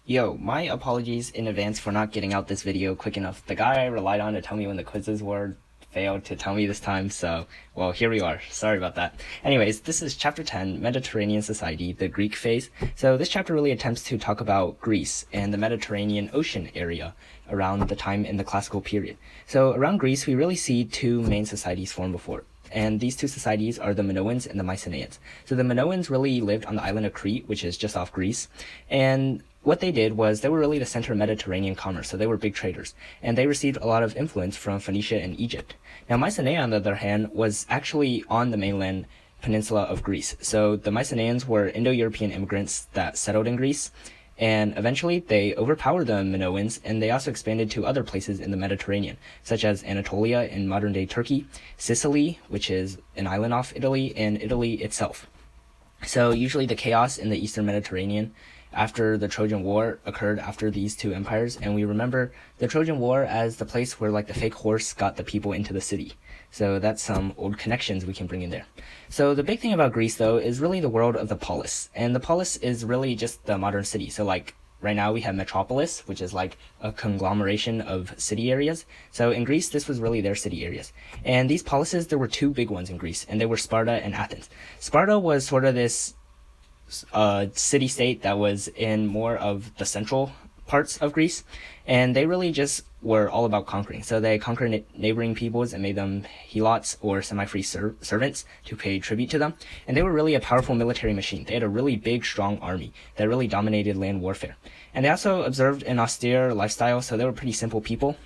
Yo, my apologies in advance for not getting out this video quick enough. The guy I relied on to tell me when the quizzes were failed to tell me this time, so, well, here we are. Sorry about that. Anyways, this is Chapter 10, Mediterranean Society, the Greek phase. So this chapter really attempts to talk about Greece and the Mediterranean Ocean area around the time in the classical period. So around Greece, we really see two main societies form before. And these two societies are the Minoans and the Mycenaeans. So the Minoans really lived on the island of Crete, which is just off Greece. And what they did was they were really the center of Mediterranean commerce, so they were big traders. And they received a lot of influence from Phoenicia and Egypt. Now Mycenae, on the other hand, was actually on the mainland peninsula of Greece. So the Mycenaeans were Indo-European immigrants that settled in Greece. And eventually they overpowered the Minoans, and they also expanded to other places in the Mediterranean, such as Anatolia in modern-day Turkey, Sicily, which is an island off Italy, and Italy itself. So usually the chaos in the Eastern Mediterranean after the Trojan War occurred after these two empires, and we remember the Trojan War as the place where like the fake horse got the people into the city. So that's some old connections we can bring in there. So the big thing about Greece, though, is really the world of the polis. And the polis is really just the modern city. So like right now we have metropolis, which is like a conglomeration of city areas. So in Greece, this was really their city areas. And these polises, there were two big ones in Greece, and they were Sparta and Athens. Sparta was sort of this city-state that was in more of the central parts of Greece, and they really just were all about conquering. So they conquered neighboring peoples and made them helots or semi-free servants to pay tribute to them, and they were really a powerful military machine. They had a really big, strong army that really dominated land warfare. And they also observed an austere lifestyle, so they were pretty simple people,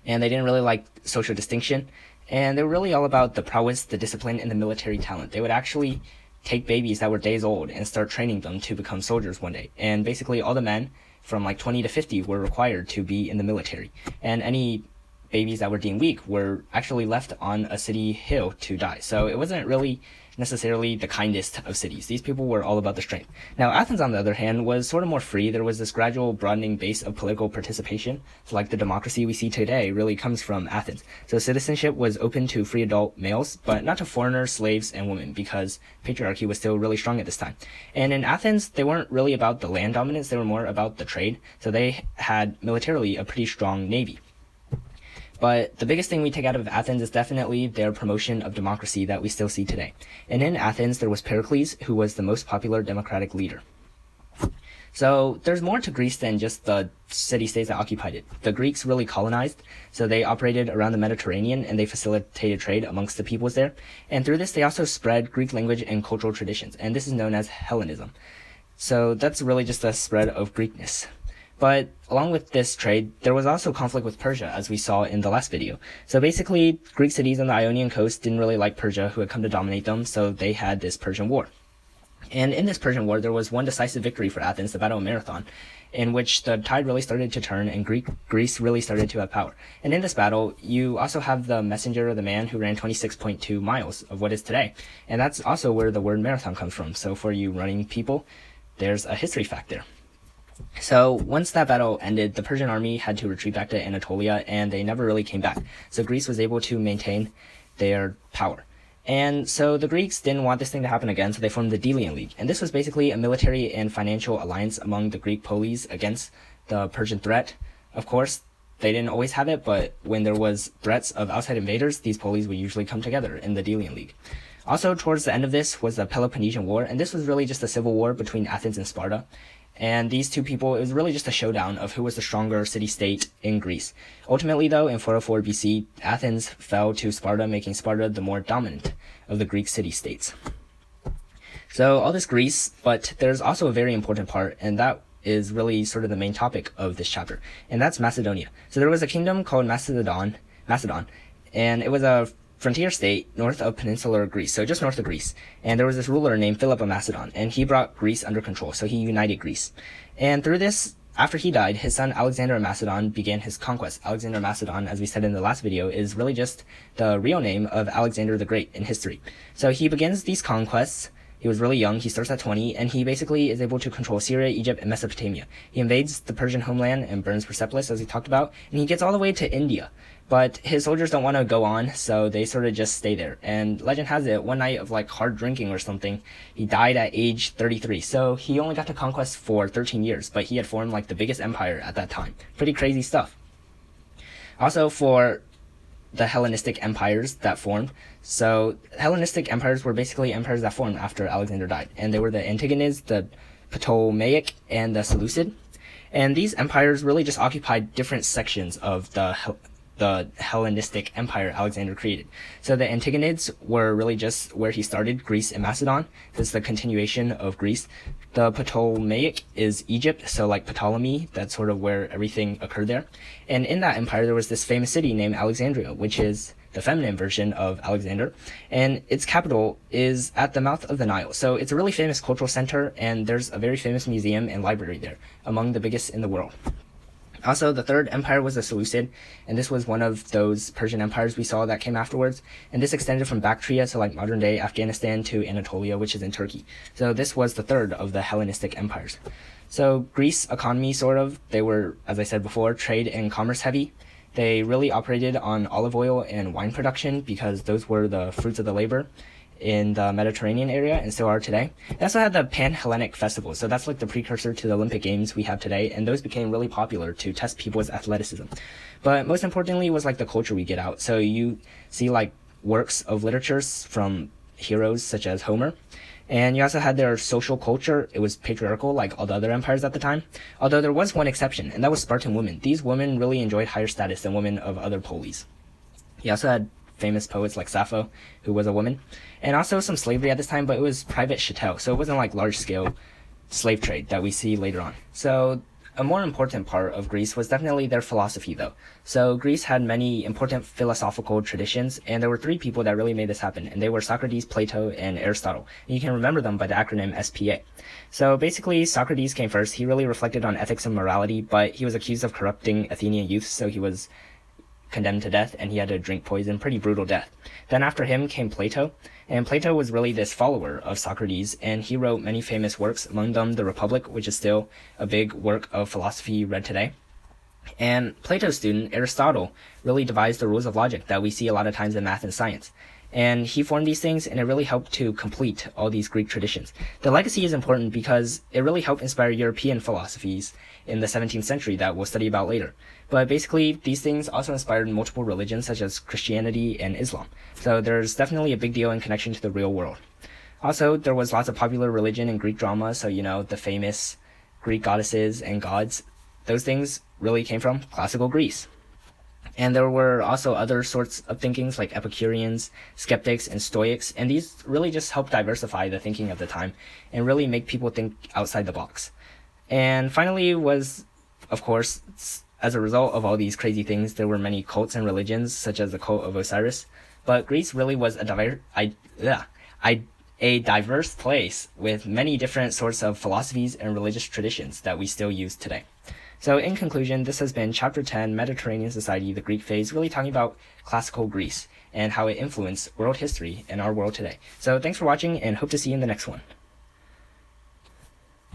and they didn't really like social distinction, and they were really all about the prowess, the discipline, and the military talent. They would actually take babies that were days old and start training them to become soldiers one day. And basically all the men from like 20 to 50 were required to be in the military. And any babies that were deemed weak were actually left on a city hill to die. So it wasn't really necessarily the kindest of cities. These people were all about the strength. Now Athens, on the other hand, was sort of more free. There was this gradual broadening base of political participation. So like the democracy we see today really comes from Athens. So citizenship was open to free adult males, but not to foreigners, slaves, and women, because patriarchy was still really strong at this time. And in Athens, they weren't really about the land dominance. They were more about the trade. So they had militarily a pretty strong navy. But the biggest thing we take out of Athens is definitely their promotion of democracy that we still see today. And in Athens, there was Pericles, who was the most popular democratic leader. So there's more to Greece than just the city-states that occupied it. The Greeks really colonized, so they operated around the Mediterranean and they facilitated trade amongst the peoples there. And through this, they also spread Greek language and cultural traditions, and this is known as Hellenism. So that's really just a spread of Greekness. But along with this trade, there was also conflict with Persia, as we saw in the last video. So basically, Greek cities on the Ionian coast didn't really like Persia, who had come to dominate them, so they had this Persian War. And in this Persian War, there was one decisive victory for Athens, the Battle of Marathon, in which the tide really started to turn and Greece really started to have power. And in this battle, you also have the messenger, the man who ran 26.2 miles of what is today. And that's also where the word marathon comes from. So for you running people, there's a history fact there. So once that battle ended, the Persian army had to retreat back to Anatolia, and they never really came back. So Greece was able to maintain their power. And so the Greeks didn't want this thing to happen again, so they formed the Delian League. And this was basically a military and financial alliance among the Greek polis against the Persian threat. Of course, they didn't always have it, but when there was threats of outside invaders, these polis would usually come together in the Delian League. Also, towards the end of this was the Peloponnesian War, and this was really just a civil war between Athens and Sparta. And these two people, it was really just a showdown of who was the stronger city-state in Greece. Ultimately, though, in 404 BC, Athens fell to Sparta, making Sparta the more dominant of the Greek city-states. So all this Greece, but there's also a very important part, and that is really sort of the main topic of this chapter, and that's Macedonia. So there was a kingdom called Macedon, and it was a frontier state north of peninsular Greece, so just north of Greece. And there was this ruler named Philip of Macedon, and he brought Greece under control, so he united Greece. And through this, after he died, his son Alexander of Macedon began his conquest. Alexander of Macedon, as we said in the last video, is really just the real name of Alexander the Great in history. So he begins these conquests He was really young. He starts at 20, and he basically is able to control Syria, Egypt, and Mesopotamia. He invades the Persian homeland and burns Persepolis, as we talked about, and he gets all the way to India. But his soldiers don't want to go on, so they sort of just stay there. And legend has it, one night of like hard drinking or something, he died at age 33. So he only got to conquest for 13 years, but he had formed like the biggest empire at that time. Pretty crazy stuff. Also, for the Hellenistic empires that formed. So Hellenistic empires were basically empires that formed after Alexander died. And they were the Antigonids, the Ptolemaic, and the Seleucid. And these empires really just occupied different sections of the Hellenistic empire Alexander created. So the Antigonids were really just where he started, Greece and Macedon. This is the continuation of Greece. The Ptolemaic is Egypt, so like Ptolemy, that's sort of where everything occurred there. And in that empire, there was this famous city named Alexandria, which is the feminine version of Alexander, and its capital is at the mouth of the Nile. So it's a really famous cultural center, and there's a very famous museum and library there, among the biggest in the world. Also, the third empire was the Seleucid, and this was one of those Persian empires we saw that came afterwards, and this extended from Bactria to like modern-day Afghanistan to Anatolia, which is in Turkey. So this was the third of the Hellenistic empires. So Greece economy, sort of, they were, as I said before, trade and commerce heavy. They really operated on olive oil and wine production because those were the fruits of the labor in the Mediterranean area and still are today. They also had the Pan-Hellenic Festival, so that's like the precursor to the Olympic Games we have today, and those became really popular to test people's athleticism. But most importantly was like the culture we get out. So you see like works of literatures from heroes such as Homer, and you also had their social culture. It was patriarchal like all the other empires at the time, although there was one exception, and that was Spartan women. These women really enjoyed higher status than women of other polis. You also had famous poets like Sappho, who was a woman, and also some slavery at this time, but it was private chattel, so it wasn't like large-scale slave trade that we see later on. So a more important part of Greece was definitely their philosophy, though. So Greece had many important philosophical traditions, and there were three people that really made this happen, and they were Socrates, Plato, and Aristotle. And you can remember them by the acronym SPA. So basically, Socrates came first. He really reflected on ethics and morality, but he was accused of corrupting Athenian youth, so he was condemned to death, and he had to drink poison, pretty brutal death. Then after him came Plato, and Plato was really this follower of Socrates, and he wrote many famous works, among them The Republic, which is still a big work of philosophy read today. And Plato's student, Aristotle, really devised the rules of logic that we see a lot of times in math and science. And he formed these things, and it really helped to complete all these Greek traditions. The legacy is important because it really helped inspire European philosophies in the 17th century that we'll study about later. But basically, these things also inspired multiple religions such as Christianity and Islam. So there's definitely a big deal in connection to the real world. Also, there was lots of popular religion in Greek drama, so the famous Greek goddesses and gods. Those things really came from classical Greece. And there were also other sorts of thinkings like Epicureans, skeptics, and Stoics, and these really just helped diversify the thinking of the time and really make people think outside the box. And finally was, of course, as a result of all these crazy things, there were many cults and religions, such as the cult of Osiris, but Greece really was a diverse place with many different sorts of philosophies and religious traditions that we still use today. So in conclusion, this has been Chapter 10, Mediterranean Society, the Greek Phase, really talking about classical Greece and how it influenced world history and our world today. So thanks for watching, and hope to see you in the next one.